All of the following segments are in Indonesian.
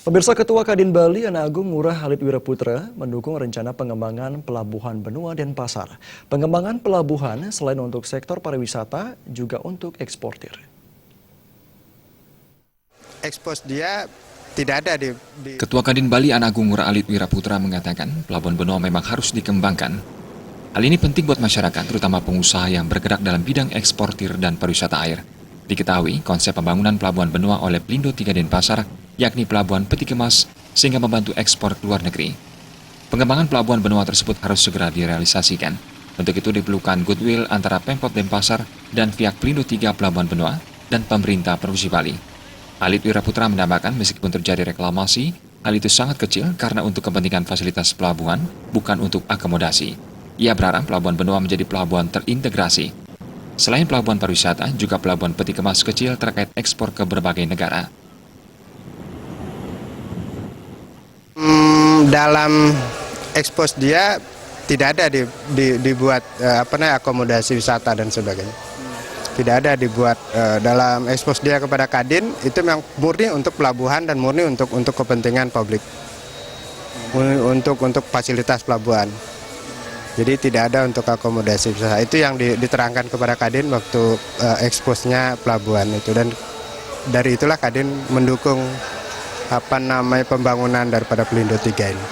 Pemirsa, Ketua Kadin Bali Ana Agung Ngurah Halid Wiraputra mendukung rencana pengembangan Pelabuhan Benua Denpasar. Pengembangan pelabuhan selain untuk sektor pariwisata juga untuk eksportir. Ekspos dia tidak ada di... Ketua Kadin Bali Ana Agung Ngurah Halid Wiraputra mengatakan Pelabuhan Benua memang harus dikembangkan. Hal ini penting buat masyarakat, terutama pengusaha yang bergerak dalam bidang eksportir dan pariwisata air. Diketahui konsep pembangunan Pelabuhan Benua oleh Pelindo 3 Denpasar, yakni Pelabuhan Peti Kemas, sehingga membantu ekspor ke luar negeri. Pengembangan Pelabuhan Benua tersebut harus segera direalisasikan. Untuk itu diperlukan goodwill antara Pemkot Denpasar dan pihak Pelindo 3 Pelabuhan Benua dan pemerintah Provinsi Bali. Halid Wiraputra menambahkan meskipun terjadi reklamasi, hal itu sangat kecil karena untuk kepentingan fasilitas pelabuhan, bukan untuk akomodasi. Ia berharap Pelabuhan Benua menjadi pelabuhan terintegrasi. Selain pelabuhan pariwisata, juga pelabuhan peti kemas kecil terkait ekspor ke berbagai negara. Dalam ekspos dia tidak ada dibuat akomodasi wisata dan sebagainya. Tidak ada dibuat dalam ekspos dia kepada Kadin, itu memang murni untuk pelabuhan dan murni untuk kepentingan publik, untuk fasilitas pelabuhan. Jadi tidak ada untuk akomodasi wisata. Itu yang diterangkan kepada Kadin waktu eksposnya pelabuhan itu, dan dari itulah Kadin mendukung pembangunan daripada Pelindo 3 ini.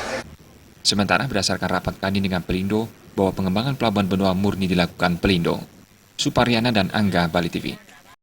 Sementara berdasarkan rapat Kadin dengan Pelindo bahwa pengembangan Pelabuhan Benua murni dilakukan Pelindo. Suparyana dan Angga, Bali TV.